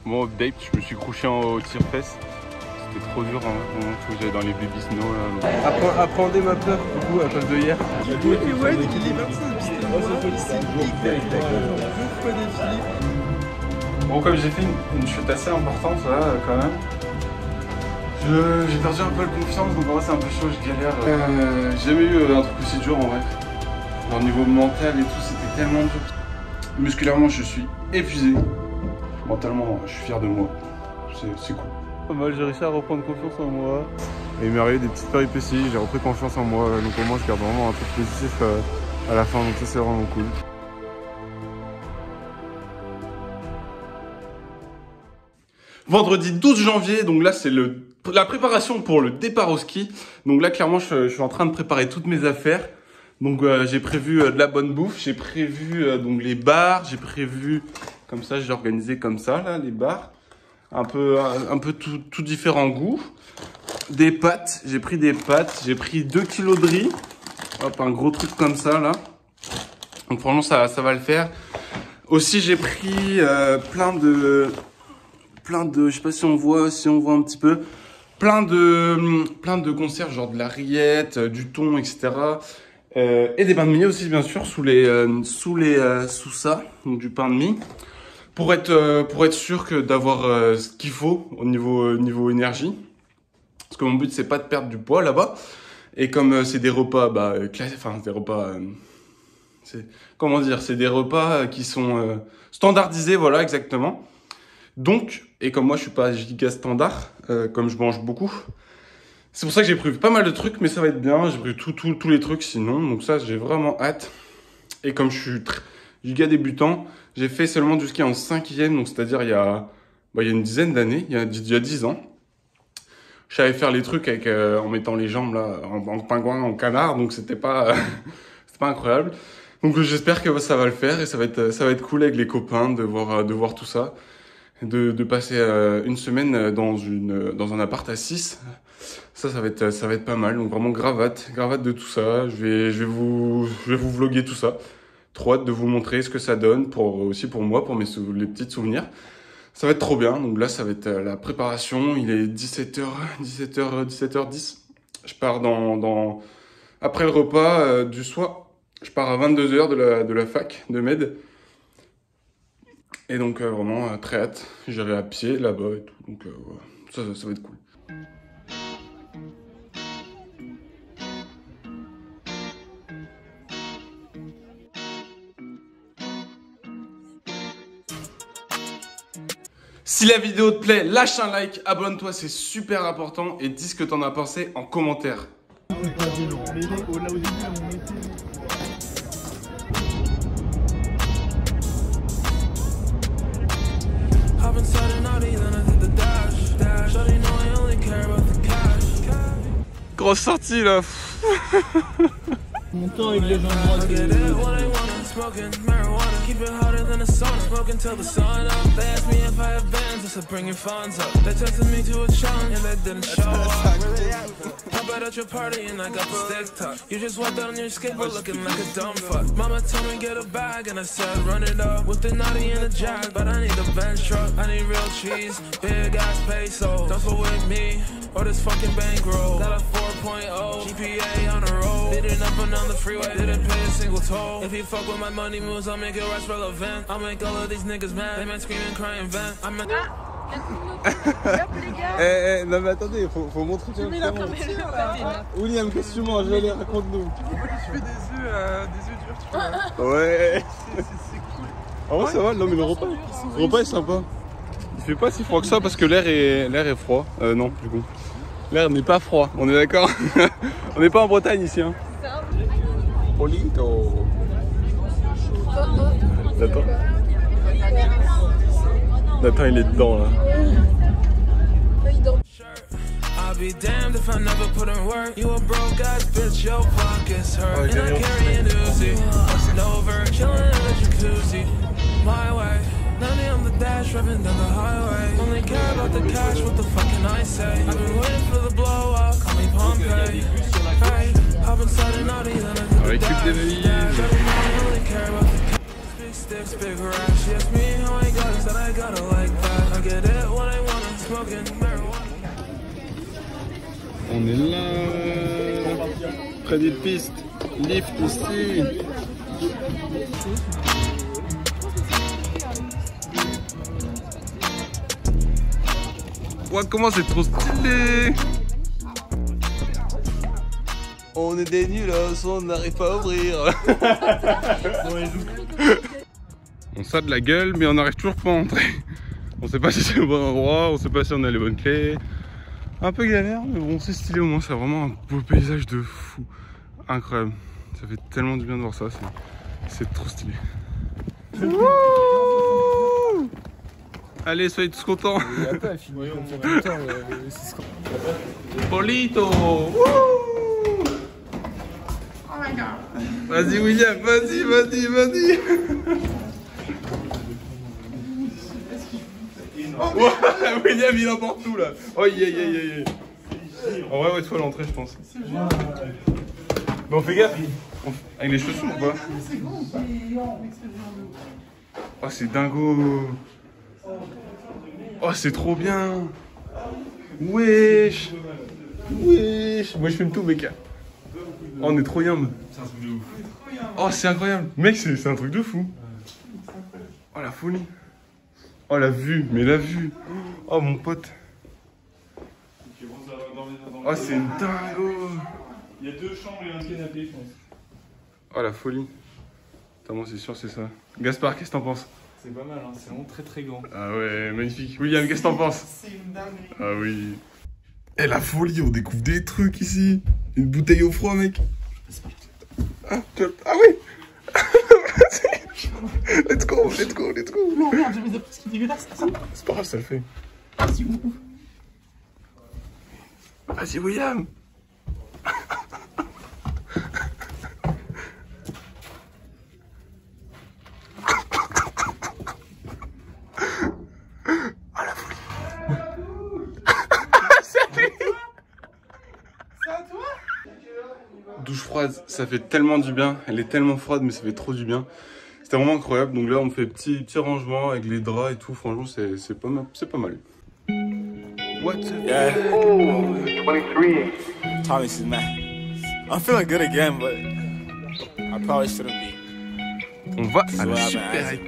Bon, update, je me suis couché au tire-fesse. C'était trop dur, hein. Faut que j'aille dans les baby snow là. Appréhendez ma peur, du coup, à cause de hier. Bon, comme j'ai fait une chute assez importante là, quand même. J'ai perdu un peu de confiance, donc en vrai c'est un peu chaud, je galère. J'ai jamais eu un truc aussi dur en vrai. Au niveau mental et tout, c'était tellement dur. Musculairement, je suis épuisé. Mentalement, je suis fier de moi. C'est cool. Pas mal, j'ai réussi à reprendre confiance en moi. Et il m'est arrivé des petites péripéties, j'ai repris confiance en moi. Donc au moins, je garde vraiment un truc positif à la fin, donc ça c'est vraiment cool. Vendredi 12 janvier, donc là c'est la préparation pour le départ au ski. Donc là clairement je suis en train de préparer toutes mes affaires. Donc j'ai prévu de la bonne bouffe, j'ai prévu donc les bars, j'ai prévu comme ça, j'ai organisé comme ça là les bars. Un peu tout différents goûts. Des pâtes, j'ai pris des pâtes, j'ai pris 2 kilos de riz. Hop, un gros truc comme ça là. Donc franchement ça va le faire. Aussi j'ai pris plein de, je sais pas si on voit un petit peu, plein de conserves, genre de la rillette, du thon, etc. Et des pains de mie aussi, bien sûr, sous ça, donc du pain de mie, pour être sûr d'avoir ce qu'il faut au niveau énergie. Parce que mon but c'est pas de perdre du poids là-bas. Et comme c'est des repas, des repas, c'est des repas qui sont standardisés, voilà, exactement. Donc, et comme moi je suis pas giga standard, comme je mange beaucoup, c'est pour ça que j'ai prévu pas mal de trucs, mais ça va être bien. J'ai prévu tous les trucs sinon, donc ça j'ai vraiment hâte. Et comme je suis giga débutant, j'ai fait seulement du ski en 5e, donc c'est-à-dire il y a une dizaine d'années, il y a 10 ans. Je savais faire les trucs en mettant les jambes là, en pingouin, en canard, donc c'était pas incroyable. Donc j'espère que ça va le faire et ça va être cool avec les copains de voir tout ça. De passer une semaine dans un appart à 6, ça va être pas mal. Donc vraiment gravate de tout ça. Je vais vous vlogger tout ça. Trop hâte de vous montrer ce que ça donne aussi pour moi, pour les petits souvenirs. Ça va être trop bien. Donc là ça va être la préparation. Il est 17h10. Je pars après le repas du soir. Je pars à 22h de la fac de Med. Et donc vraiment très hâte, j'irai à pied là-bas et tout, donc ça va être cool. Si la vidéo te plaît, lâche un like, abonne-toi, c'est super important et dis ce que t'en as pensé en commentaire. Grosse sortie là. Mon temps avec les gens at your party and I got the stick tuck. You just walked out on your skateboard looking like a dumb fuck. Mama told me get a bag and I said run it up with the naughty and the jack, but I need a bench truck. I need real cheese, big ass peso. Don't fuck with me or this fucking bankroll. Got a 4.0 GPA on the road. Beating up and down the freeway, didn't pay a single toll. If you fuck with my money moves, I'll make it rush relevant. I'll make all of these niggas mad. They might scream and cry and vent. I'm a... non mais attendez, faut montrer que tu veux. William, qu'est-ce que tu manges? Allez, raconte-nous. Je fais des œufs durs, tu vois. Ouais. C'est cool. En vrai, ça va, non mais le repas est sympa. Il fait pas si froid que ça parce que l'air est froid. Non, du coup. L'air n'est pas froid, on est d'accord. On n'est pas en Bretagne ici, hein. Polito. Attends. Nathan il est dedans là. I'll be damned if I never put in work. You a broke ass bitch, your pockets hurt. And I carry an Uzi. Over, chillin' in a jacuzzi. My way, Nanny on the dash, revving down the highway. Only care about the cash, what the fuck can I say? I've been waiting for the blow up, call me Pompeii. Hey, hop inside an Audi, then I hit the dash. I only care about the cash. Big sticks, big racks. She asked me how I got it, said I got it like that. I get smoking marijuana. On est là, près des pistes, lift ici. Ouais, comment c'est trop stylé! On est des nuls, on n'arrive pas à ouvrir. On sort de la gueule, mais on n'arrive toujours pas à entrer. On sait pas si c'est le bon endroit, on sait pas si on a les bonnes clés. Un peu galère, mais bon, c'est stylé au moins, c'est vraiment un beau paysage de fou. Incroyable. Ça fait tellement du bien de voir ça, c'est trop stylé. Wouh! Allez, soyez tous contents. Polito! Wouh! Oh my god! Vas-y William, vas-y! Oh, William il emporte tout là! Oh yeah. En vrai, ouais, il faut l'entrée, je pense. Bon, fais gaffe! Avec les chaussures ou pas? Oh, c'est dingo! Oh, c'est trop bien! Wesh! Moi, je filme tout, mec! Oh, on est trop yam! C'est un truc de ouf! Oh, c'est incroyable! Mec, c'est un truc de fou! Oh, la folie! Oh, la vue! Mais la vue! Oh, mon pote! Oh, c'est une dingo! Il y a 2 chambres et un canapé, je pense. Oh, la folie! Attends, moi, c'est sûr, c'est ça. Gaspard, qu'est-ce que t'en penses? C'est pas mal, hein. C'est vraiment très grand. Ah ouais, magnifique. William, qu'est-ce que t'en penses? C'est une dinguerie. Ah oui. Eh, la folie, on découvre des trucs ici. Une bouteille au froid, mec. Ah oui. Let's go. Non, merde, j'ai mis des presque dégueulasses. C'est pas grave, ça le fait. Vas-y, ouf. Vas-y, William. Douche froide, ça fait tellement du bien. Elle est tellement froide, mais ça fait trop du bien. C'était vraiment incroyable. Donc là, on fait petit rangement avec les draps et tout. Franchement, c'est pas mal. C'est pas mal. Yeah. 23. Thomas is mad. I'm feeling good again, but I probably shouldn't be. On va à la supérette.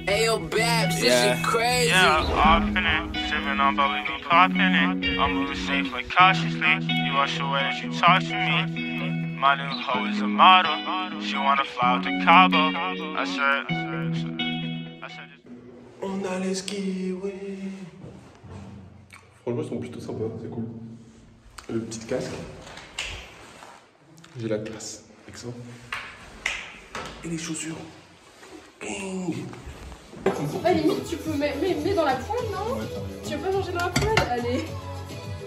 Ayo, Babs, this Yeah. shit crazy. Yeah, off in it, sipping on but we be popping it. I'm moving safe but cautiously. You watch the way that you talk to me. My new hoe is a model. She wanna fly out to Cabo. I said. On a les skis, oui. Franchement, ils sont plutôt sympas, c'est cool. Le petit casque. J'ai la classe avec ça. Et les chaussures. Bing. Ah, limite, tu peux mettre dans la poêle, non? Tu veux pas manger dans la poêle? Allez.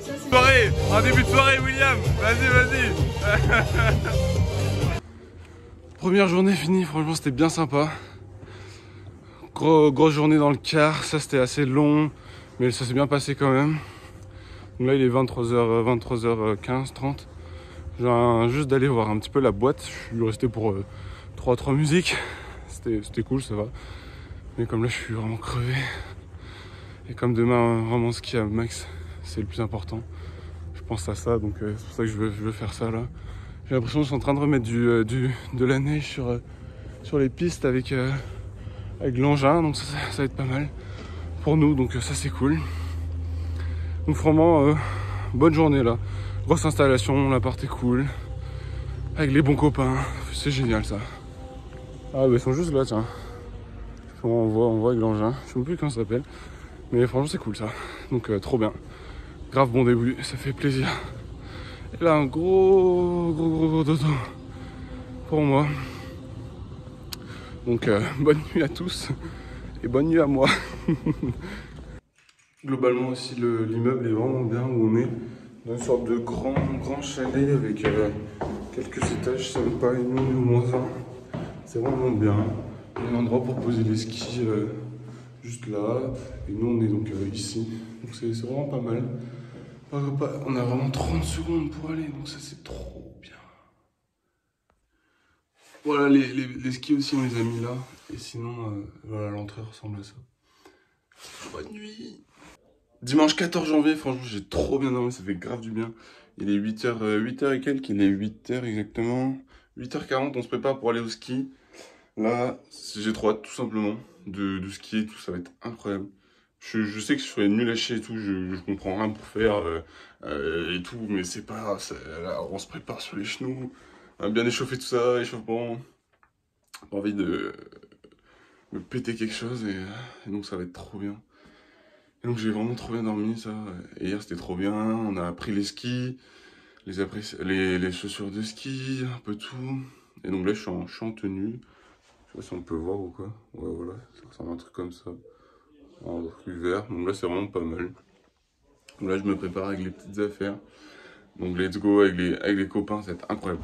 Ça, c'est Soirée, un début de soirée, William. Vas-y. Première journée finie, franchement, c'était bien sympa. Grosse journée dans le car, ça c'était assez long, mais ça s'est bien passé quand même. Donc là, il est 23h15, 30. Je viens juste d'aller voir un petit peu la boîte. Je suis resté pour 3 musiques. C'était cool, ça va. Mais comme là, je suis vraiment crevé. Et comme demain, vraiment ski à max, c'est le plus important. Je pense à ça, donc c'est pour ça que je veux faire ça là. J'ai l'impression que je suis en train de remettre de la neige sur les pistes avec l'engin, donc ça va être pas mal pour nous, donc ça c'est cool. Donc vraiment, bonne journée là. Grosse installation, l'appart est cool. Avec les bons copains, c'est génial ça. Ah bah ils sont juste là, tiens. On voit avec l'engin, je sais même plus comment ça s'appelle. Mais franchement c'est cool ça, donc trop bien. Grave bon début, ça fait plaisir. Et là un gros dodo pour moi. Donc bonne nuit à tous et bonne nuit à moi. Globalement aussi l'immeuble est vraiment bien où on est. Dans une sorte de grand chalet avec quelques étages sympas et nous au moins un. C'est vraiment bien. Il y a un endroit pour poser les skis juste là. Et nous on est donc ici. Donc c'est vraiment pas mal. On a vraiment 30 secondes pour aller, donc ça c'est trop bien. Voilà, les skis aussi on les a mis là. Et sinon, voilà, l'entrée ressemble à ça. Bonne nuit. Dimanche 14 janvier, franchement, j'ai trop bien dormi, ça fait grave du bien. Il est 8h et quelques, il est 8h exactement. 8h40, on se prépare pour aller au ski. Là, j'ai trop hâte, tout simplement, de skier et tout, ça va être incroyable. Je sais que je serais nul à chier et tout, je comprends rien pour faire et tout, mais c'est pas grave, là, on se prépare sur les genoux, on va bien échauffer tout ça, échauffement. Pas envie de me péter quelque chose et donc ça va être trop bien. Et donc j'ai vraiment trop bien dormi ça. Et hier c'était trop bien, on a pris les skis, les chaussures de ski, un peu tout. Et donc là je suis en tenue. Je sais pas si on peut voir ou quoi. Ouais voilà, ça ressemble à un truc comme ça. En truc vert, donc là c'est vraiment pas mal. Donc là je me prépare avec les petites affaires. Donc let's go avec les copains, ça va être incroyable.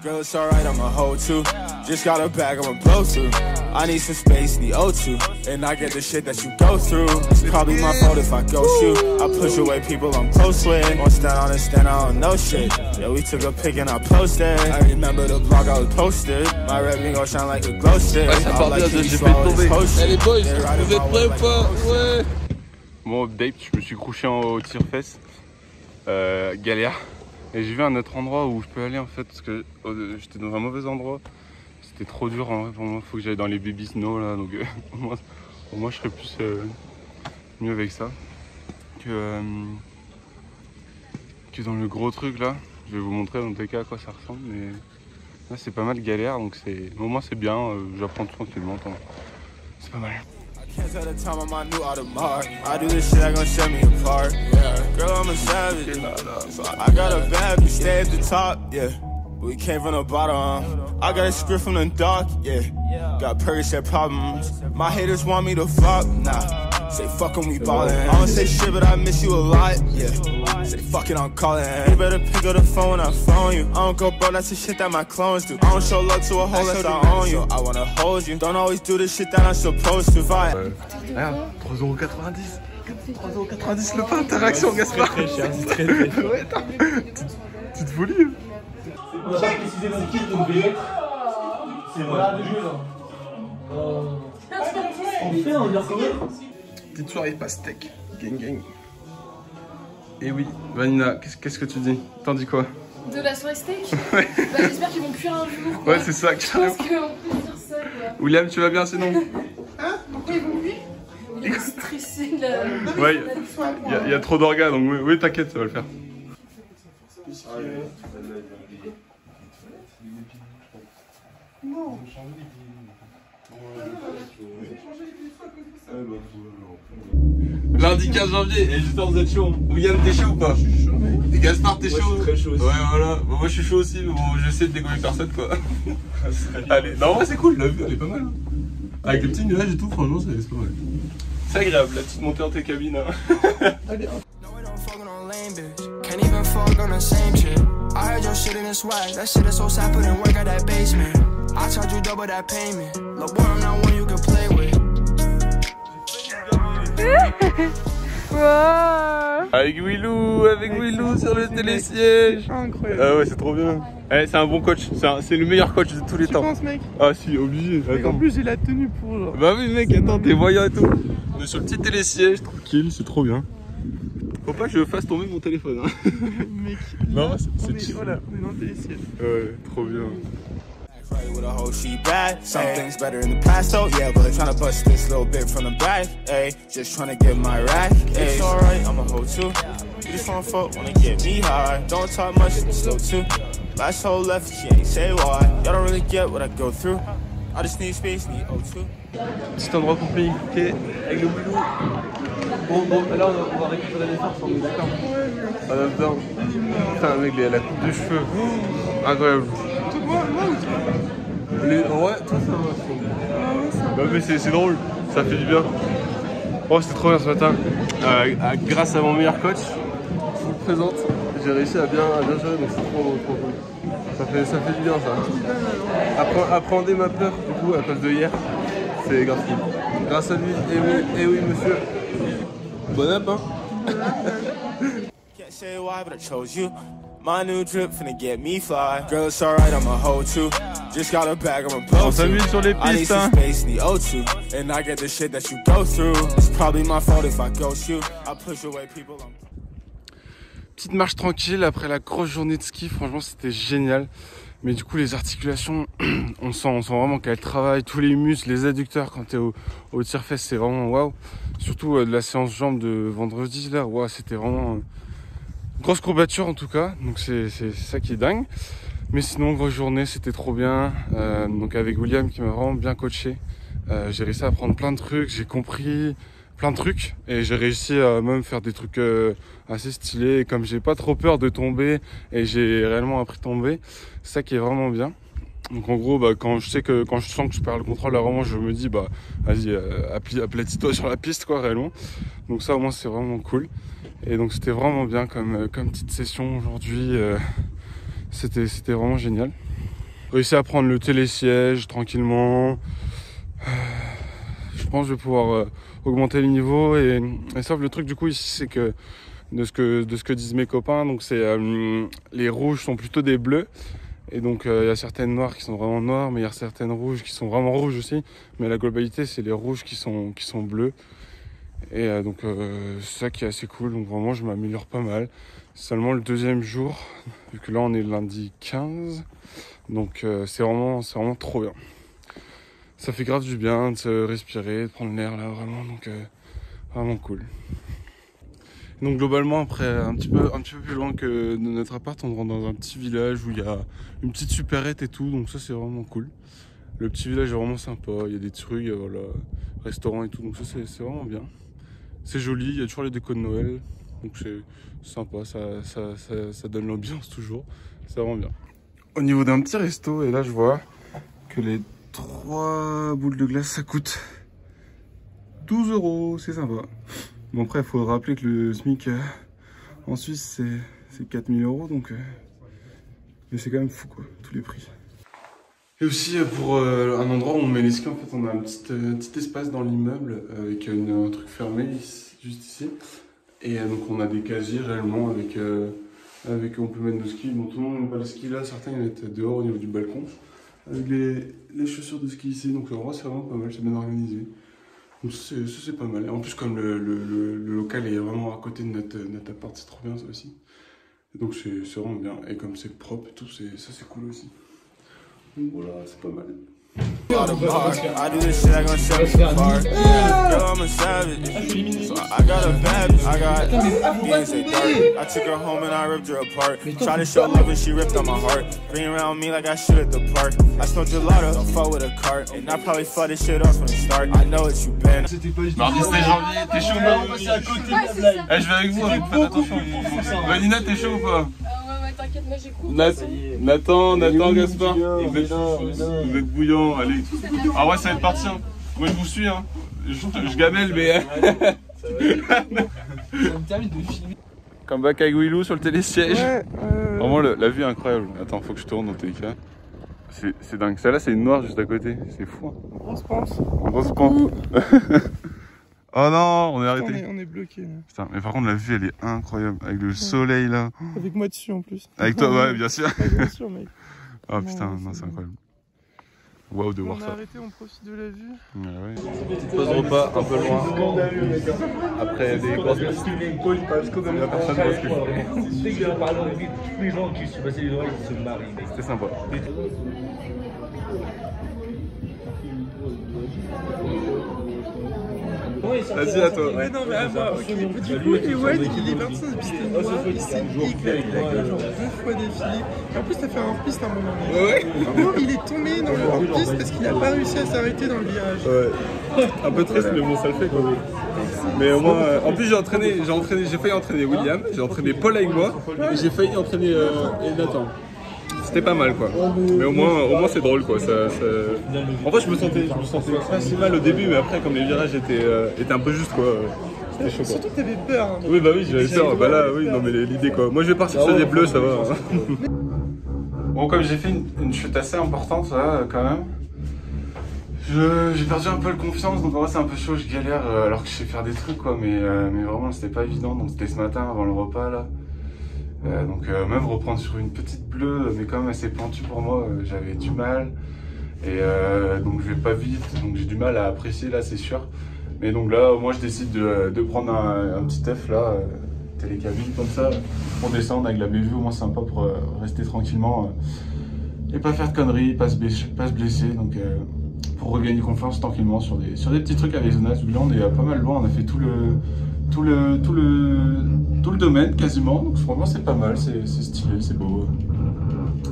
Girl, it's alright, I'm a hoe too. Just got a bag, I'm a blow through. I need some space, need O2. And I get the shit that you go through. It's probably my fault if I ghost you. I push away people I'm close with. Won't stand on and stand on no shit. Yeah, we took a pic and I posted. I remember the blog I was posted. My red ring gon' shine like a glow stick. Ouais, ça part bien, j'ai fait tomber. Allez boys, vous êtes prêts ou pas? Ouais. Bon, update, je me suis couché au tire-fesse. Galère. Et j'ai vu un autre endroit où je peux aller en fait, parce que j'étais dans un mauvais endroit. C'était trop dur en vrai pour moi, faut que j'aille dans les baby snow là, donc au moins je serais plus mieux avec ça que dans le gros truc là. Je vais vous montrer dans tous les cas à quoi ça ressemble, mais là c'est pas mal galère, donc au moins c'est bien, j'apprends tranquillement, c'est pas mal. Can't tell the time on my new Audemars. I do this shit that gon' set me apart. Yeah, girl, I'm a savage. So I got a bad bitch, stay at the top. Yeah, we came from the bottom. I got a script from the dark. Yeah, got Percocet problems. My haters want me to flop. Nah, say fuck 'em, we ballin'. I don't say shit, but I miss you a lot. Yeah, say fuck it, I'm calling. You better pick up the phone when I phone you. I don't go bro, that's the shit that my clones do. I don't show love to a hoe unless I own you. I wanna hold you. Don't always do the shit that I'm supposed to. Regarde, 3,90 €. 3,90 € le pain, interaction Gaspard. Très cher, c'est très cher. Ouais, petite folie. On va pas préciser mon kit donc BF. C'est voilà le jeu là. On fait un bien combien? Petite soirée pastèque, gang gang. Et oui, Vanina, qu'est-ce que tu dis? T'en dis quoi? De la soirée steak? Ouais. Bah, j'espère qu'ils vont cuire un jour. Quoi. Ouais, c'est ça, Je carrément. pense qu'on peut dire ça quoi. William, tu vas bien sinon? Hein? Pourquoi ils vont cuire? Il est stressé là. Ouais, il y a trop d'organes, donc oui, t'inquiète, ça va le faire. Non. Lundi 15 janvier, et j'espère que vous êtes chaud. William, t'es chaud ou pas? Je suis chaud, mec. Et Gaspard, t'es chaud? Je suis très chaud aussi. Ouais, voilà. Bon, moi, je suis chaud aussi, mais bon, j'essaie de dégommer personne, quoi. Allez, non, c'est cool, la vue, elle est pas mal. Hein. Avec les petits nuages et tout, franchement, c'est pas mal. C'est agréable, la petite montée en tes cabines. Hein. Allez, hein. Can't even fuck on the same shit. I heard your shit in this swag. That shit is so sad, put in work at that basement. I charge you double that payment. Look, boy, I'm not one you can play with. Wow. Avec Willou sur le télésiège. Incroyable. Ah ouais, c'est trop bien. Eh, c'est un bon coach, c'est le meilleur coach de tous les temps. Tu penses, mec? Ah si, obligé. Mec, en plus j'ai la tenue pour genre. Bah oui mec, attends, t'es voyant et tout. On est sur le petit télésiège, tranquille, c'est trop bien. Faut pas que je fasse tomber mon téléphone. Hein. Mec, non, là, c'est chill. voilà, on est dans le télésiège. Ouais, trop bien. With a whole sheet bag. Some things better in the past though, yeah, but tryna bust this little bit from the back, ayy. Just tryna get my rack, ayy. It's alright, I'm a hoe too. You just wanna get me high. Don't talk much, it's slow too. Last hoe left, she ain't say why. Y'all don't really get what I go through. I just need space, need O2. Petit endroit pour pique-niquer avec le boulot. Bon, là on va récupérer les forces, on est d'accord. Ah là-dedans. Putain mec, la coupe de cheveux. Incroyable. Moi ou toi? Ouais, toi ça va. Bah mais c'est drôle, ça fait du bien. Oh c'était trop bien ce matin. Grâce à mon meilleur coach, je vous le présente, j'ai réussi à bien gérer, donc c'est trop cool. Ça fait du bien ça. Appréhender ma peur du coup à cause de hier, c'est grave cool. Grâce à lui, et oui monsieur. Bon app hein. Can't say why, but I chose you. My new drip finna get me fly. Girl, it's alright, I'm a hoe too. Just got a bag, I'm a blow. On s'amuse sur les pistes, hein. I need some space, need O2. And I get the shit that you go through. It's probably my fault if I ghost you. I push away people. Petite marche tranquille après la grosse journée de ski, franchement c'était génial. Mais du coup les articulations, on sent vraiment qu'elles travaillent, tous les muscles, les adducteurs quand t'es au tire-fesse, c'est vraiment waouh. Surtout de la séance jambes de vendredi là, waouh, c'était vraiment grosse courbature en tout cas, donc c'est ça qui est dingue. Mais sinon grosse journée, c'était trop bien. Donc avec William qui m'a vraiment bien coaché, j'ai réussi à apprendre plein de trucs, j'ai compris plein de trucs et j'ai réussi à même faire des trucs assez stylés. Et comme j'ai pas trop peur de tomber et j'ai réellement appris à tomber, c'est ça qui est vraiment bien. Donc en gros, quand je sens que je perds le contrôle, là vraiment je me dis vas-y, aplatis-toi sur la piste quoi réellement. Donc ça au moins c'est vraiment cool. Et donc c'était vraiment bien comme petite session aujourd'hui. C'était vraiment génial. J'ai réussi à prendre le télésiège tranquillement. Je pense que je vais pouvoir augmenter le niveau et sauf le truc du coup ici c'est que de ce que disent mes copains, donc c'est les rouges sont plutôt des bleus et donc il y a certaines noires qui sont vraiment noires, mais il y a certaines rouges qui sont vraiment rouges aussi, mais la globalité c'est les rouges qui sont bleus et donc c'est ça qui est assez cool. Donc vraiment je m'améliore pas mal. Seulement le deuxième jour vu que là on est lundi 15, donc c'est vraiment trop bien. Ça fait grave du bien de se respirer, de prendre l'air là vraiment, donc vraiment cool. Donc globalement après un petit peu plus loin que de notre appart, on rentre dans un petit village où il y a une petite supérette et tout, donc ça c'est vraiment cool. Le petit village est vraiment sympa, il y a des trucs, voilà, restaurants et tout, donc ça c'est vraiment bien. C'est joli, il y a toujours les décos de Noël, donc c'est sympa, ça donne l'ambiance toujours, c'est vraiment bien. Au niveau d'un petit resto, et là je vois que les 3 boules de glace ça coûte 12 €, c'est sympa. Bon après il faut rappeler que le SMIC en Suisse c'est 4000 €, donc mais c'est quand même fou quoi, tous les prix. Et aussi pour un endroit où on met les skis, en fait on a un petit espace dans l'immeuble avec un truc fermé juste ici. Et donc on a des casiers réellement avec on peut mettre nos skis. Bon tout le monde n'a pas de skis là, certains ils mettent dehors au niveau du balcon. Avec les chaussures de ski ici, donc en vrai c'est vraiment pas mal, c'est bien organisé. Donc ça c'est pas mal. Et en plus comme le local est vraiment à côté de notre appart, c'est trop bien ça aussi. Et donc c'est vraiment bien. Et comme c'est propre et tout, ça c'est cool aussi. Donc voilà, c'est pas mal. I do this shit, I gonna set me apart. Girl, I'm a savage. So I got a bad bitch. I got DNA dark. I took her home and I ripped her apart. Try to show love and she ripped on my heart. Being around me like I should at the park. I smoked gelato, don't fuck with a cart. And I probably fucked this shit up from the start. I know what you been. Mardi 16 janvier, t'es chaud ou pas? Je vais avec vous, faites attention. Vanina, t'es chaud ou pas? T'inquiète, moi j'écoute. Nathan, Gaspard, vous êtes bouillants, allez. Ah ouais, ça va être parti. Hein. Moi je vous suis, hein. Je gamelle, mais. Ça me termine de filmer. Comeback avec Willou sur le télésiège. Vraiment, la vue est incroyable. Attends, faut que je tourne dans tous les cas. C'est dingue. Celle-là, c'est une noire juste à côté. C'est fou. Hein. On se pense. Oh non, on est arrêté. On est bloqué là. Putain, mais par contre la vue elle est incroyable avec le soleil là. Avec moi dessus en plus. Avec toi, ouais, bien sûr. Bien sûr, mec. Oh putain, non, c'est incroyable. Waouh de voir ça. On a arrêté, on profite de la vue. Ouais. Petite pause repas un peu loin. Après des grosses pistes. La personne voit ce que je fais. C'est que en parlant avec tous les gens qui se passaient les oreilles qui se marient. C'était sympa. Vas-y à toi. Ouais non mais à moi, ok. Du coup Ewan il est parti dans une piste noire, il s'est éclaté la gueule genre 2 fois d'affilée. Et en plus t'as fait un hors-piste à un moment. Ouais. Non, il est tombé dans le hors-piste parce qu'il a pas réussi à s'arrêter dans le virage. Ouais. Un peu triste mais bon ça le fait quoi. Mais au moins, en plus j'ai failli entraîner William, j'ai entraîné Paul avec moi et j'ai failli entraîner Nathan. C'était pas mal quoi, mais au moins c'est drôle quoi. En vrai je me sentais pas si mal au début, mais après comme les virages étaient un peu justes quoi, c'était chaud quoi. Surtout que t'avais peur. Hein. Oui bah oui j'avais peur, bah là oui non mais l'idée quoi. Moi je vais partir sur des bleus ça va. Bon comme j'ai fait une chute assez importante là quand même, j'ai perdu un peu le confiance, donc en vrai c'est un peu chaud, je galère alors que je sais faire des trucs quoi, mais vraiment c'était pas évident, donc c'était ce matin avant le repas là. Donc même reprendre sur une petite bleue, mais quand même assez pentue pour moi, j'avais du mal. Et donc je vais pas vite, donc j'ai du mal à apprécier là, c'est sûr. Mais donc là, moi je décide de prendre un petit F là, télécabine comme ça, pour descendre avec la baie vue, au moins sympa pour rester tranquillement et pas faire de conneries, pas se blesser. Donc pour regagner confiance tranquillement sur des petits trucs avec Jonas. Là on est pas mal loin, on a fait tout le domaine quasiment, donc franchement c'est pas mal, c'est stylé, c'est beau.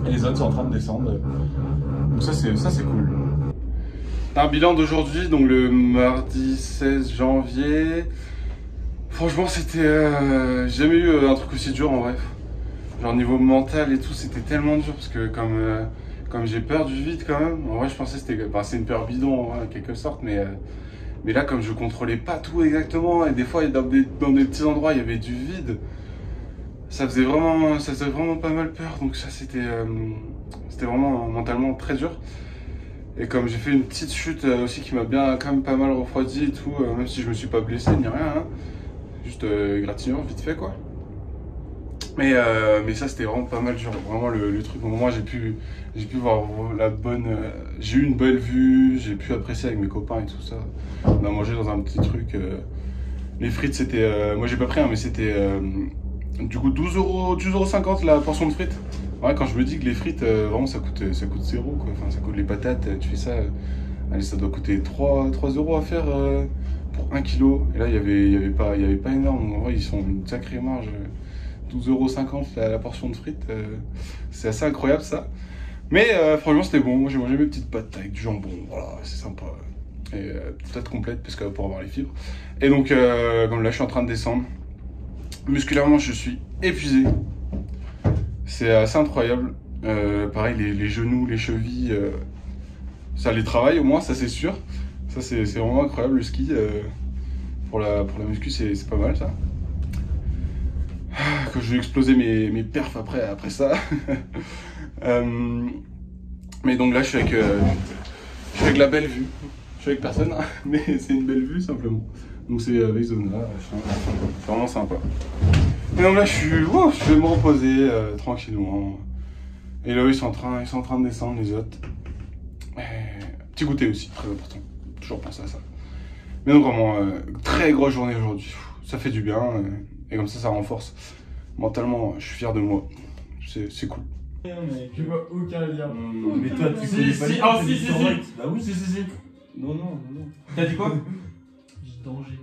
Et les autres sont en train de descendre, donc ça c'est cool. Un bilan d'aujourd'hui, donc le mardi 16 janvier. Franchement c'était... j'ai jamais eu un truc aussi dur en vrai. Genre niveau mental et tout, c'était tellement dur parce que comme j'ai peur du vide quand même, en vrai je pensais que c'était... Bah, c'est une peur bidon en vrai, en quelque sorte, mais là comme je contrôlais pas tout exactement, et des fois dans des petits endroits il y avait du vide, ça faisait vraiment pas mal peur, donc ça c'était vraiment mentalement très dur. Et comme j'ai fait une petite chute aussi qui m'a bien quand même pas mal refroidi et tout, même si je me suis pas blessé ni rien, hein, juste égratignure vite fait quoi. Mais ça c'était vraiment pas mal dur, vraiment le truc. Au moment où j'ai pu voir la bonne, j'ai eu une belle vue, j'ai pu apprécier avec mes copains et tout ça. On a mangé dans un petit truc, les frites c'était, moi j'ai pas pris hein, mais c'était du coup 12,50 € la portion de frites. Ouais, quand je me dis que les frites, vraiment ça coûte 0 quoi, enfin ça coûte les patates, tu fais ça, allez ça doit coûter 3 € à faire pour 1 kg. Et là il y avait pas énorme, donc en vrai ils sont une sacrée marge. 12,50 € la portion de frites, c'est assez incroyable ça. Mais franchement c'était bon, moi j'ai mangé mes petites pâtes avec du jambon, voilà, c'est sympa. Et peut-être complète parce que pour avoir les fibres. Et donc comme là je suis en train de descendre, musculairement je suis épuisé. C'est assez incroyable. Pareil les genoux, les chevilles, ça les travaille au moins, ça c'est sûr. Ça c'est vraiment incroyable le ski. Pour la muscu c'est pas mal ça. Que je vais exploser mes perfs après ça. Mais donc là je suis avec la belle vue. Je suis avec personne, mais c'est une belle vue simplement. Donc c'est avec Zona, c'est vraiment sympa. Et donc là je vais me reposer tranquillement. Et là ils sont en train de descendre les autres. Petit goûter aussi, très important. Toujours penser à ça. Mais donc vraiment, très grosse journée aujourd'hui. Ça fait du bien. Et comme ça renforce. Mentalement, je suis fier de moi. C'est cool. Mais je vois aucun lien. Mais toi, tu connais pas les Ah si. Bah oui, si. Non. T'as dit quoi? J'ai danger.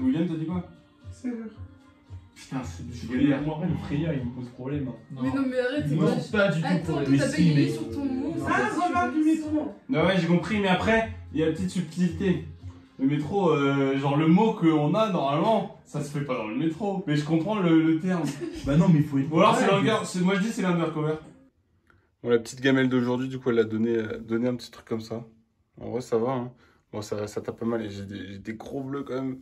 William, t'as dit quoi? C'est vrai. Putain, c'est galère. Moi, le frayeur, il me pose problème. Mais non, mais arrête, c'est Non, quoi? pas du tout Attends, problème. t'as payé sur ton mot. Ah, remarque du métro. Non ouais, j'ai compris, mais après, il y a une petite subtilité. Le métro, genre le mot qu'on a normalement, ça se fait pas dans le métro. Mais je comprends le terme. Bah non, mais il faut être. Ou alors moi je dis c'est l'undercover. Bon, la petite gamelle d'aujourd'hui, du coup, elle a donné un petit truc comme ça. En vrai, ça va. Hein. Bon, ça tape pas mal et j'ai des gros bleus quand même.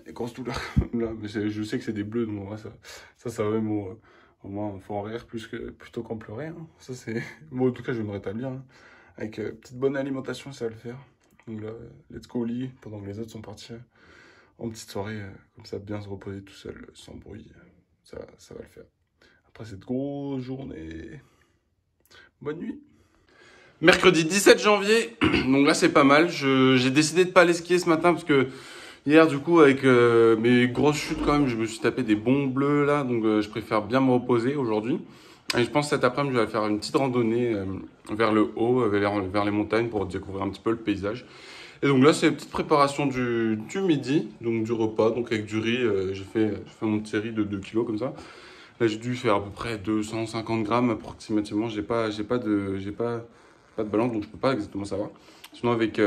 Des grosses douleurs là. Mais je sais que c'est des bleus, donc en vrai, ça va. Au moins, il faut en rire plutôt qu'en pleurer. Hein. Ça, c'est. Bon, en tout cas, je vais me rétablir. Hein. Avec petite bonne alimentation, ça va le faire. Donc là, let's go au lit, pendant que les autres sont partis en petite soirée, comme ça, bien se reposer tout seul, sans bruit, ça va le faire. Après cette grosse journée, bonne nuit. Mercredi 17 janvier, donc là c'est pas mal, j'ai décidé de pas aller skier ce matin parce que hier du coup avec mes grosses chutes quand même, je me suis tapé des bons bleus là, donc je préfère bien me reposer aujourd'hui. Et je pense que cet après-midi, je vais faire une petite randonnée vers le haut, vers les montagnes pour découvrir un petit peu le paysage. Et donc là, c'est une petite préparation du midi, donc du repas, donc avec du riz. J'ai fait mon petit riz de 2 kg comme ça. Là, j'ai dû faire à peu près 250 grammes approximativement. J'ai pas de balance, donc je peux pas exactement savoir. Sinon, avec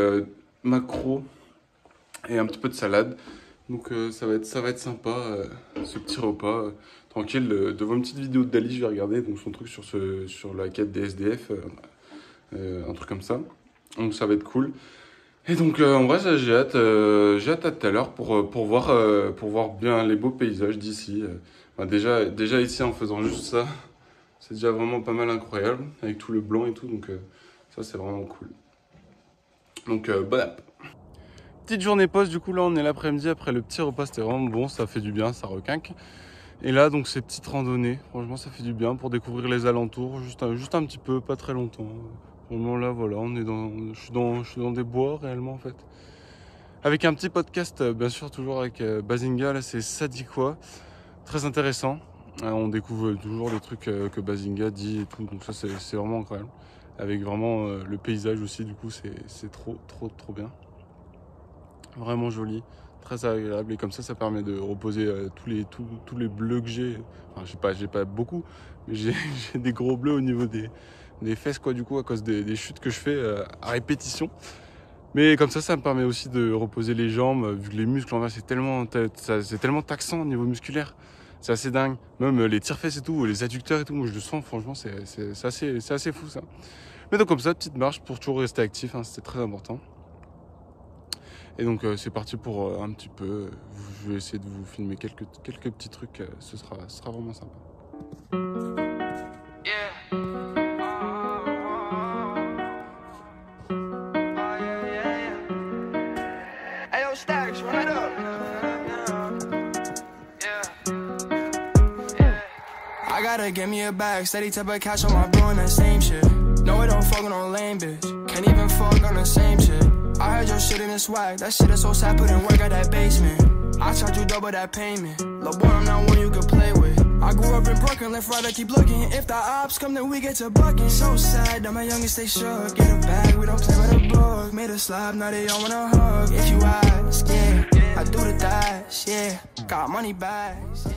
maquereau et un petit peu de salade. Donc ça va être sympa, ce petit repas. Tranquille, devant une petite vidéo de Dali, je vais regarder donc son truc sur la quête des SDF, un truc comme ça. Donc ça va être cool. Et donc en vrai, j'ai hâte à tout à l'heure pour voir bien les beaux paysages d'ici. Enfin, déjà ici en faisant juste ça, c'est déjà vraiment pas mal incroyable avec tout le blanc et tout. Donc ça c'est vraiment cool. Donc bon app. Petite journée pause, du coup là on est l'après-midi après le petit repas, c'était vraiment bon, ça fait du bien, ça requinque. Et là, donc, ces petites randonnées, franchement, ça fait du bien pour découvrir les alentours, juste un petit peu, pas très longtemps. Vraiment, là, voilà, je suis dans des bois, réellement, en fait. Avec un petit podcast, bien sûr, toujours avec Bazinga, là, c'est Ça dit quoi ? Très intéressant. On découvre toujours les trucs que Bazinga dit et tout, donc ça, c'est vraiment incroyable. Avec vraiment le paysage aussi, du coup, c'est trop bien. Vraiment joli. Très agréable et comme ça permet de reposer tous les bleus que j'ai. Enfin, j'ai pas beaucoup, mais j'ai des gros bleus au niveau des fesses quoi du coup à cause des chutes que je fais à répétition. Mais comme ça me permet aussi de reposer les jambes vu que les muscles en vrai c'est tellement taxant au niveau musculaire. C'est assez dingue. Même les tire-fesses et tout, les adducteurs et tout, moi je le sens franchement c'est assez fou ça. Mais donc comme ça, petite marche pour toujours rester actif, hein, c'était très important. Et donc c'est parti pour un petit peu, je vais essayer de vous filmer quelques petits trucs, ce sera vraiment sympa. I gotta get me a bag, steady type of cash on my bro and that same shit. No, it don't fucking on lame bitch, can't even fuck on the same shit. I heard your shit in the swag, that shit is so sad, put in work at that basement. I charge you double that payment, lil' boy I'm not one you can play with. I grew up in Brooklyn, left right I keep looking. If the ops come then we get to bucking. So sad that my youngest stay shook. Get a bag, we don't play with a book. Made a slab, now they all wanna hug. If you ask, yeah, I do the dash, yeah. Got money bags, yeah.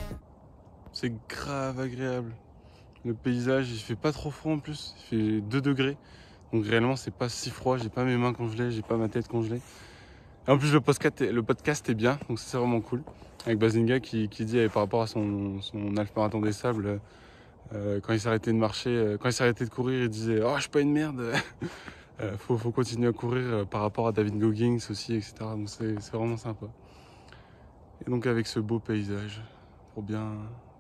C'est grave agréable. Le paysage, il fait pas trop froid en plus, il fait 2 degrés. Donc réellement c'est pas si froid, j'ai pas mes mains congelées, j'ai pas ma tête congelée. Et en plus le podcast est bien, donc c'est vraiment cool. Avec Bazinga qui dit par rapport à son half marathon des sables, quand il s'est arrêté de marcher, quand il s'est arrêté de courir, il disait « Oh je suis pas une merde !» faut continuer à courir par rapport à David Goggins aussi, etc. Donc c'est vraiment sympa. Et donc avec ce beau paysage, pour bien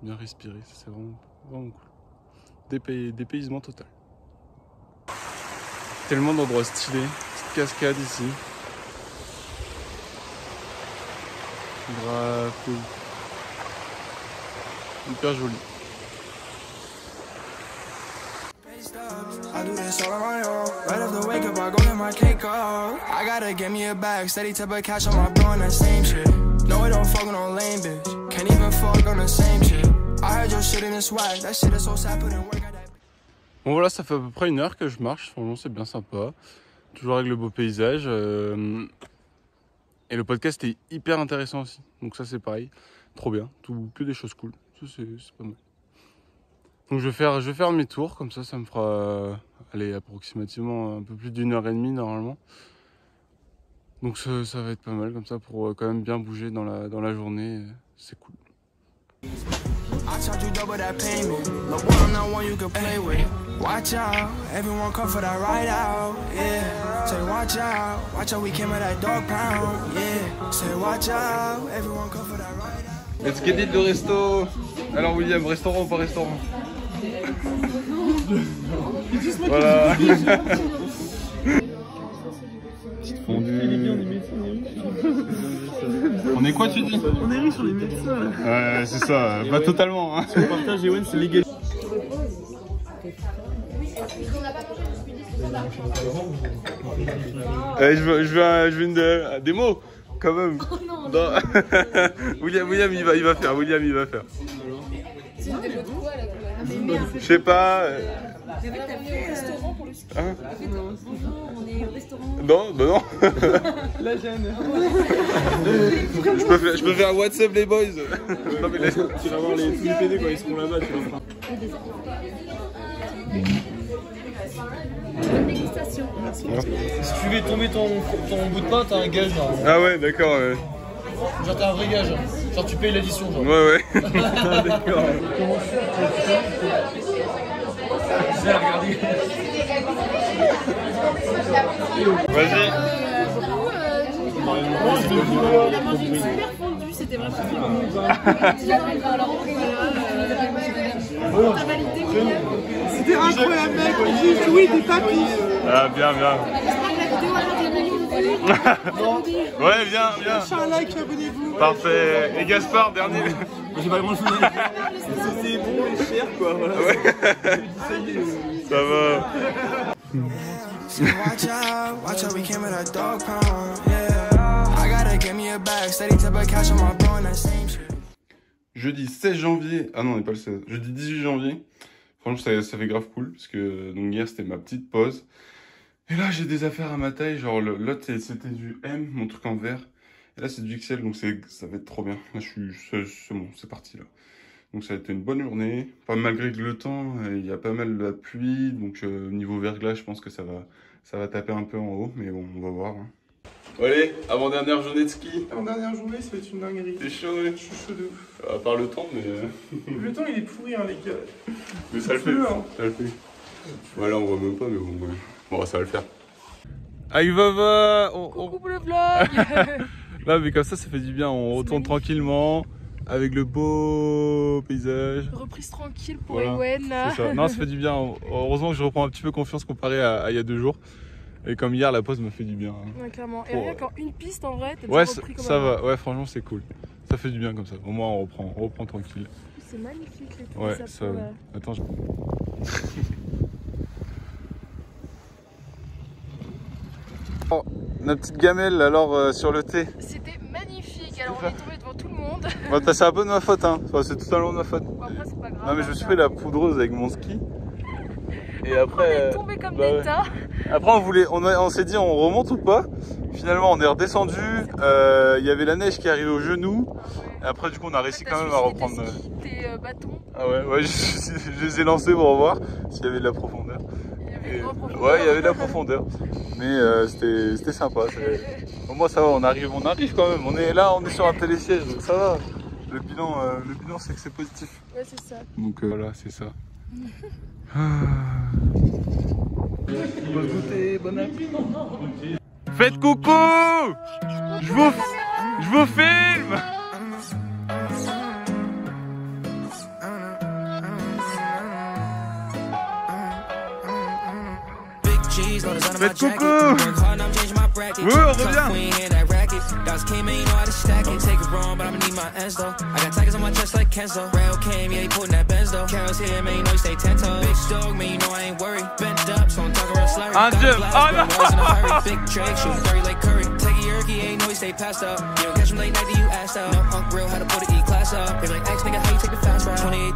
respirer, c'est vraiment cool. Dépaysement total. Tellement d'endroits stylés, petite cascade ici. Grave cool. Hyper joli. I do this all on my own. Right after wake up, I go get my cake off. I gotta get me a bag, steady type of cash on my bro and that same shit. No, it don't fucking on lame bitch, can't even fuck on the same shit. I heard your shit in the swag, that shit is so sad, put in work at that. Bon voilà, ça fait à peu près 1 heure que je marche, franchement c'est bien sympa. Toujours avec le beau paysage. Et le podcast est hyper intéressant aussi. Donc ça c'est pareil, trop bien, que des choses cool. Ça c'est pas mal. Donc je vais faire mes tours, comme ça me fera approximativement un peu plus d'1 heure et demie normalement. Donc ça va être pas mal comme ça pour quand même bien bouger dans la journée, c'est cool. I charge you double that payment. Look, boy, I'm not one you can play with. Watch out, everyone come for that ride out. Yeah, say watch out, we came at that dog pound. Yeah, say watch out, everyone come for that ride out. Let's get it, le resto. Alors William, restaurant ou pas restaurant? Voilà. On est quoi tu dis? On est riche, on est médecins. Ouais, c'est ça, pas totalement. Hein. Si on partage, Ewen, c'est légal. Je veux une démo, quand même. Non. William il va faire. C'est une démo de quoi là? Je sais pas. Hein? Bonjour, on est au restaurant. Non, bah non. La Jeanne. Je peux faire WhatsApp les boys. Non mais laisse. Tu vas voir tous les PD quand ils seront là-bas, tu vas voir. Bonne dégustation. Si tu fais tomber ton bout de pain, t'as un gage là. Ah ouais, d'accord. Genre t'as un vrai gage. Genre tu payes l'addition. Genre. Ouais. D'accord. J'ai regardé. Vas-y. On a mangé une super fondue, c'était vraiment C'était incroyable, mec. J'ai joué des papis. Ah, bien. Ouais, viens. Lâchez un like, abonnez-vous. Parfait. Et Gaspard, dernier. J'ai pas grand chose à dire. C'est bon et cher quoi, voilà. Ouais. Ça y est. Ça va. Watch out, we came with a dog pound. Yeah, I gotta give me a bag, steady type of cash on my bone, that same shit. Jeudi 16 janvier. Ah non, on n'est pas le 16. Jeudi 18 janvier. Franchement, ça fait grave cool. Parce que donc hier, c'était ma petite pause. Et là, j'ai des affaires à ma taille. Genre, l'autre, c'était du M, mon truc en vert. Et là, c'est du XL. Donc, ça va être trop bien. Là, c'est bon, c'est parti là. Donc, ça a été une bonne journée. Pas malgré le temps. Il y a pas mal de la pluie. Donc, niveau verglas, je pense que ça va taper un peu en haut. Mais bon, on va voir. Hein. Allez, avant-dernière journée de ski. Avant-dernière journée, ça va être une dinguerie. T'es chaud, ouais. Je suis chaud de ouf. À part le temps, mais... Le temps, il est pourri, hein, les gars. Mais ça le fait, hein. Ça le fait. Voilà, on voit même pas, mais bon, ouais. Bon, ça va le faire. Aïe, va. Coucou le vlog. Là, mais comme ça fait du bien. On retourne tranquillement avec le beau paysage. Reprise tranquille pour voilà, Ewen là. C'est ça. Non, ça fait du bien. Heureusement que je reprends un petit peu confiance comparé à il y a 2 jours. Et comme hier, la pause m'a fait du bien. Ouais, clairement. Et rien qu'une piste en vrai, t'as ouais, déjà repris comme ça va. Ouais, franchement, c'est cool. Ça fait du bien comme ça. Au moins, on reprend tranquille. C'est magnifique les trucs. Ouais, ça va. Attends, Oh, notre petite gamelle alors sur le thé. C'était magnifique, alors on est tombé devant tout le monde. Bah, c'est un peu de ma faute, hein. Enfin, c'est totalement de ma faute. Bon, après, c'est pas grave. Non, mais je me suis pris la poudreuse avec mon ski. Et après. On est tombé comme des tas. Après, on s'est dit on remonte ou pas. Finalement, on est redescendu. Il y avait la neige qui arrivait aux genoux. Et après, du coup, on a réussi quand même à reprendre. Tes bâtons. Ah ouais, je les ai lancés pour voir s'il y avait de la profondeur. Ouais, il y avait de la profondeur. Mais c'était sympa. Pour moi, ça va, on arrive quand même. On est là, on est sur un télésiège, donc ça va. Le bilan c'est que c'est positif. Ouais, c'est ça. Donc voilà, c'est ça. Bonne goûter, bon appétit. Faites coucou! Je vous filme! Faites coucou! Oui, on revient! Un jump! Oh non!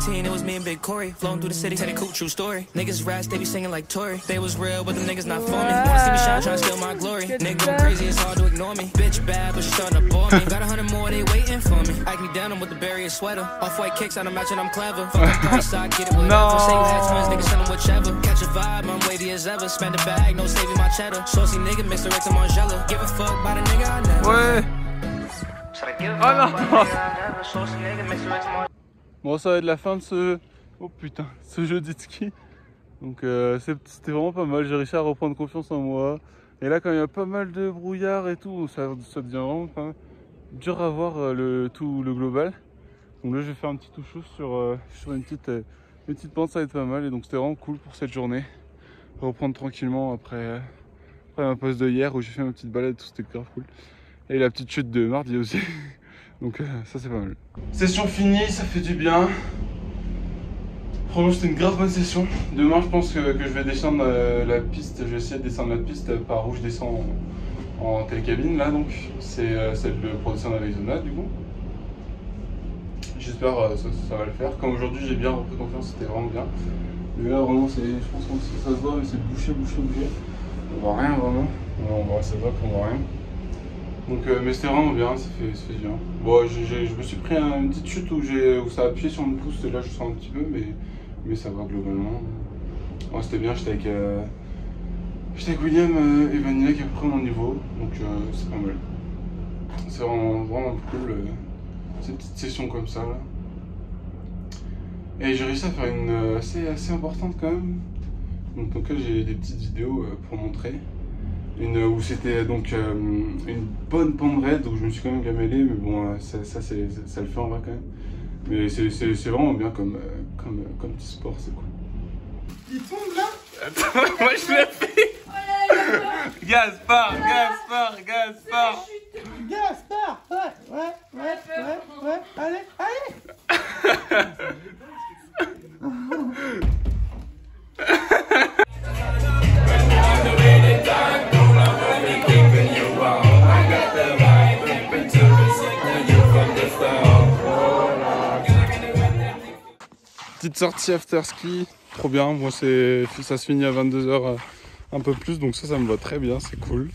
It was me and Big Corey, flown through the city, had a cool true story. Niggas rats, they be singing like Tory. They was real, but them niggas not for me. Wanna see me shine, tryna steal my glory. Nigga going crazy, it's hard to ignore me. Bitch bad, but she starting to bore me. Got 100 more, they waiting for me. Ike me down, I'm with the Barrier sweater. Off-white kicks, I'm matching, I'm clever. Fuck the price, I get it whatever. No. Say you had twins, niggas send them whichever. Catch a vibe, I'm wavy as ever. Spend a bag, no saving my cheddar. Saucy nigga, mix the Rex and Margiela. Give a fuck by the nigga I never. Ouais. Oh non. Bon, ça va être la fin de ce... Oh putain, ce jeudi de ski. Donc c'était vraiment pas mal, j'ai réussi à reprendre confiance en moi. Et là quand il y a pas mal de brouillard et tout, ça devient vraiment pas mal. Dur à voir le global. Donc là je vais faire un petit touchou sur une petite pente, ça va être pas mal. Et donc c'était vraiment cool pour cette journée. Reprendre tranquillement après ma pause de hier où j'ai fait ma petite balade, tout c'était grave cool. Et la petite chute de mardi aussi. Donc ça c'est pas mal. Session finie, ça fait du bien. Franchement c'était une grave bonne session. Demain je pense que je vais descendre la piste. Je vais essayer de descendre la piste par où je descends en télécabine là donc. C'est celle de Production d'Arizona du coup. J'espère ça va le faire. Comme aujourd'hui j'ai bien repris confiance, c'était vraiment bien. Mais là vraiment je pense que ça se voit mais c'est bouché. On voit rien vraiment. Ça se voit qu'on voit rien. Donc, mais c'était vraiment bien, ça fait du bien. Bon, je me suis pris une petite chute où ça a appuyé sur mon pouce et là je sens un petit peu, mais ça va globalement. Ouais, c'était bien, j'étais avec William et Vanilla qui a pris mon niveau, donc c'est pas mal. C'est vraiment cool, ces petites sessions comme ça là. Et j'ai réussi à faire une assez importante quand même. Donc en tout cas j'ai des petites vidéos pour montrer. Où c'était donc une bonne pente raide où je me suis quand même gamellé, mais bon ça le fait en vrai quand même. Mais c'est vraiment bien comme petit sport, c'est cool. Il tombe là. Attends, moi je l'ai fait. Gaspard. Gaspard, ouais, allez. Petite sortie after ski, trop bien. Moi, ça se finit à 22h, un peu plus, donc ça me va très bien, c'est cool,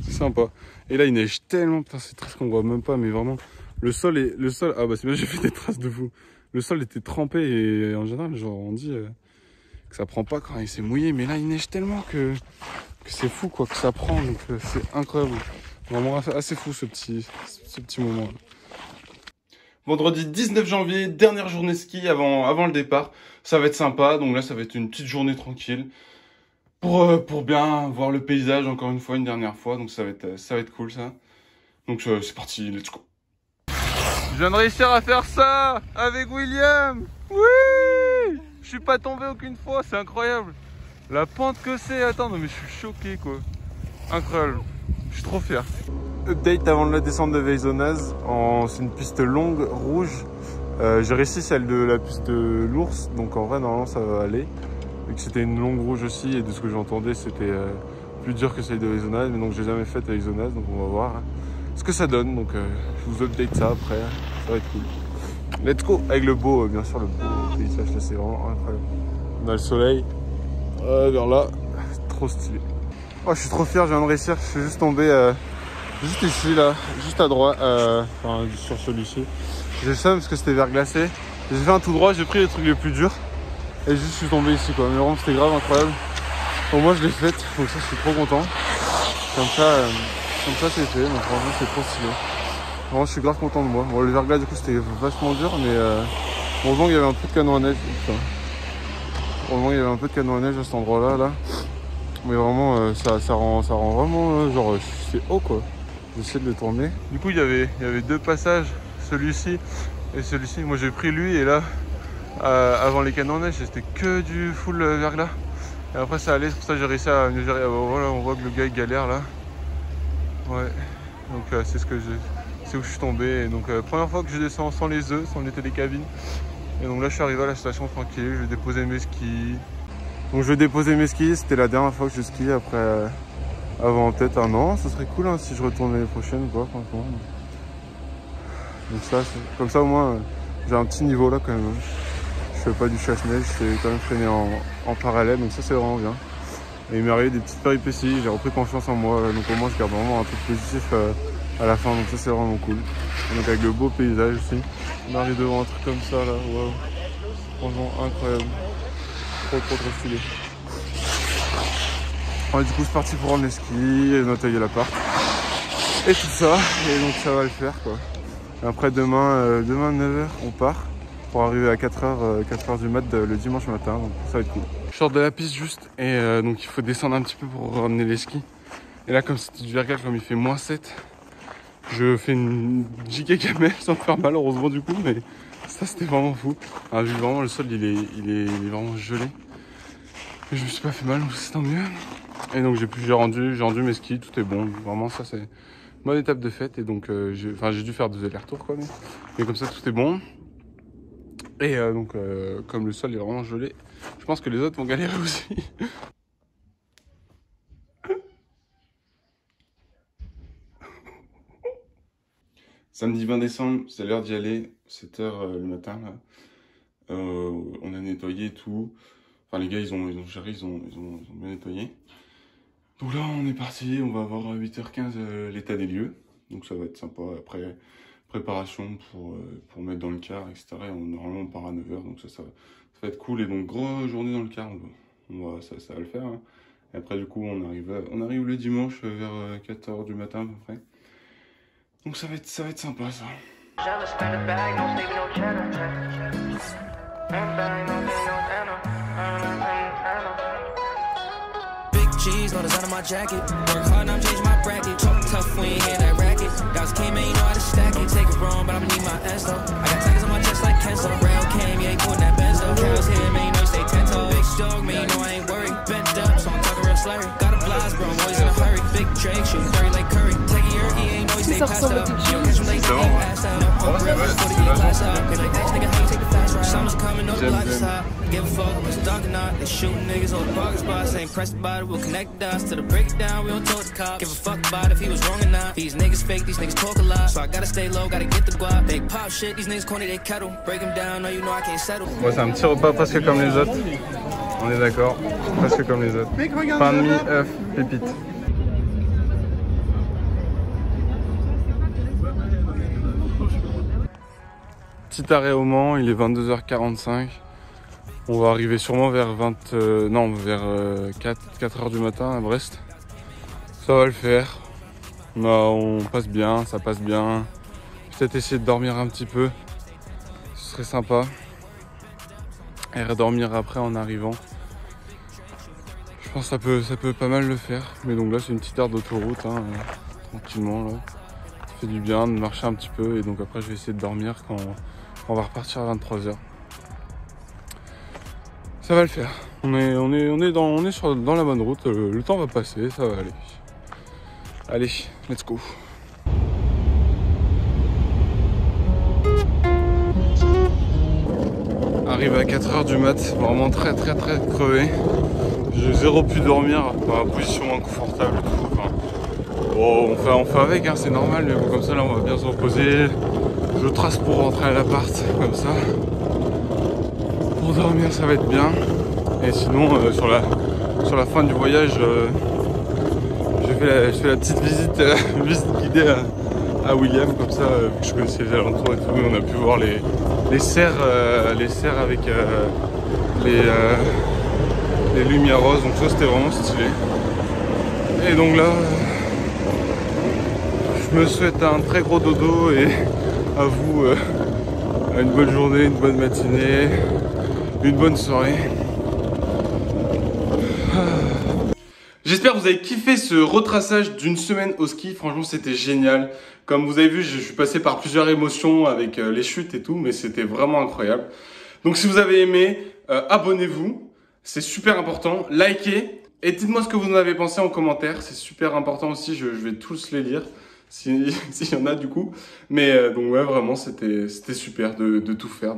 c'est sympa. Et là, il neige tellement, putain, c'est triste qu'on voit même pas, mais vraiment, le sol, ah bah c'est bien, j'ai fait des traces de fou. Le sol était trempé et en général, genre, on dit que ça prend pas quand il s'est mouillé, mais là, il neige tellement que c'est fou, quoi, que ça prend, donc c'est incroyable. Vraiment assez fou ce petit moment. Vendredi 19 janvier, dernière journée ski avant le départ. Ça va être sympa, donc là ça va être une petite journée tranquille. Pour bien voir le paysage encore une fois, une dernière fois. Donc ça va être cool ça. Donc c'est parti, let's go. Je viens de réussir à faire ça avec William. Oui, je suis pas tombé aucune fois, c'est incroyable. La pente que c'est, attends, non mais je suis choqué quoi. Incroyable, je suis trop fier. Update avant de la descente de Veizonaz, c'est une piste longue, rouge. J'ai réussi celle de la piste de l'ours, donc en vrai normalement ça va aller. Vu que c'était une longue rouge aussi, et de ce que j'entendais c'était plus dur que celle de Veizonaz, mais donc j'ai jamais fait à Veizonaz, donc on va voir ce que ça donne. Donc je vous update ça après, ça va être cool. Let's go, avec le beau, bien sûr le beau paysage là, c'est vraiment incroyable. On a le soleil, vers là, c'est trop stylé. Oh, je suis trop fier, je viens de réussir, je suis juste tombé juste ici là, juste à droite, enfin sur celui-ci. J'ai le seum parce que c'était verglacé. J'ai fait un tout droit, j'ai pris les trucs les plus durs et juste je suis tombé ici quoi. Mais vraiment c'était grave incroyable. Au moins je l'ai faite, donc ça je suis trop content. Comme ça c'est fait, donc franchement c'est trop stylé. Vraiment je suis grave content de moi. Bon le verglas du coup c'était vachement dur, mais heureusement il y avait un peu de canon à neige. Heureusement il y avait un peu de canon à neige à cet endroit là. Mais vraiment ça rend vraiment genre c'est haut quoi. J'essaie de le tourner. Du coup il y avait deux passages, celui-ci et celui-ci. Moi j'ai pris lui et là avant les canons neige c'était que du full verglas. Et après ça allait, c'est pour ça que j'ai réussi à mieux gérer. Voilà, on voit que le gars il galère là. Ouais. Donc c'est où je suis tombé. Et donc première fois que je descends sans les œufs, sans les télécabines. Et donc là je suis arrivé à la station tranquille, je vais déposer mes skis. Donc je vais déposer mes skis, c'était la dernière fois que je skie après avant peut-être un an. Ce serait cool hein, si je retourne l'année prochaine ou quoi franchement. Donc ça, comme ça au moins j'ai un petit niveau là quand même. Je fais pas du chasse-neige, je fais quand même freiner en parallèle, donc ça c'est vraiment bien. Et il m'est arrivé des petites péripéties, j'ai repris confiance en moi, donc au moins je garde vraiment un truc positif à la fin, donc ça c'est vraiment cool. Et donc avec le beau paysage aussi. On arrive devant un truc comme ça là, waouh. Franchement incroyable. Trop stylé. Ouais, du coup c'est parti pour rendre les skis, nettoyer l'appart et tout ça, et donc ça va le faire quoi. Et après demain 9h on part pour arriver à 4h du mat le dimanche matin, donc ça va être cool. Je sors de la piste juste et donc il faut descendre un petit peu pour ramener les skis. Et là comme c'était du verglas, comme il fait -7, je fais une giga camel sans me faire mal heureusement du coup, mais ça c'était vraiment fou. Ah, vu vraiment le sol il est vraiment gelé. Mais je me suis pas fait mal, donc c'est tant mieux. Et donc j'ai rendu mes skis, tout est bon. Vraiment ça c'est une bonne étape de fête. Et donc j'ai dû faire 2 allers-retours quoi. Mais comme ça tout est bon. Et donc comme le sol est vraiment gelé, je pense que les autres vont galérer aussi. Samedi 20 décembre, c'est l'heure d'y aller, 7h le matin là. On a nettoyé tout. Enfin les gars ils ont géré, ils ont bien nettoyé. Donc là on est parti, on va avoir à 8h15 l'état des lieux. Donc ça va être sympa. Après préparation pour mettre dans le car, etc. Et normalement on part à 9h, donc ça va être cool. Et donc grosse journée dans le car, ça va le faire. Hein. Et après du coup on arrive le dimanche vers 4h du matin à peu près. Donc ça va être sympa ça. Cheese, no design on my jacket. Work hard, now I'm changing my bracket. Talk tough, we ain't hear that racket. Guys came, man, you know how to stack it. Take it wrong, but I'ma need my ass though. I got tigers on my chest like Kenzo. Rail came, yeah, he putting that Benz though. Cows here, man, you know you stay 10 toes. Big dog, man, you know I ain't worried. Bent up, so I'm talking real slurry. Got a blast, bro, I'm always in a hurry. Big Drake, shooting Curry like Curry. Taking your ain't know you stay passed up. You don't catch me late, you ain't passed out. Give a fuck, it's dark or not. They shooting niggas on the parking spots. Ain't pressed about it, we'll connect the dots. Till the break it down, we don't talk to cops. Give a fuck about if he was wrong or not. These niggas fake, these niggas talk a lot. So I gotta stay low, gotta get the guap. They pop shit, these niggas corny, they kettle. Break them down, no you know I can't settle. Bon, c'est un petit repas presque comme les autres. On est d'accord, presque comme les autres. Pain de mie, œuf, pépites. Petit arrêt au Mans, il est 22h45. On va arriver sûrement vers 4h du matin à Brest. Ça va le faire. On passe bien, ça passe bien. Peut-être essayer de dormir un petit peu. Ce serait sympa. Et redormir après en arrivant. Je pense que ça peut pas mal le faire. Mais donc là c'est une petite aire d'autoroute, hein, tranquillement là. Ça fait du bien de marcher un petit peu et donc après je vais essayer de dormir quand on va repartir à 23h. Ça va le faire. On est dans la bonne route. Le temps va passer, ça va aller. Allez, let's go. Arrivé à 4h du mat, vraiment très crevé. J'ai zéro pu dormir dans la position inconfortable et tout. Enfin, bon, on fait avec, hein, c'est normal, mais bon, comme ça là on va bien se reposer. Je trace pour rentrer à l'appart, comme ça. Pour dormir ça va être bien. Et sinon sur la fin du voyage je fais la petite visite guidée à William, comme ça je connaissais les alentours et tout, et on a pu voir les serres avec les lumières roses, donc ça c'était vraiment stylé. Et donc là je me souhaite un très gros dodo et à vous une bonne journée, une bonne matinée, une bonne soirée. J'espère que vous avez kiffé ce retraçage d'une semaine au ski. Franchement, c'était génial. Comme vous avez vu, je suis passé par plusieurs émotions avec les chutes et tout, mais c'était vraiment incroyable. Donc si vous avez aimé, abonnez-vous. C'est super important. Likez. Et dites-moi ce que vous en avez pensé en commentaire. C'est super important aussi. Je vais tous les lire. S'il y en a du coup. Mais donc ouais, vraiment, c'était super de tout faire.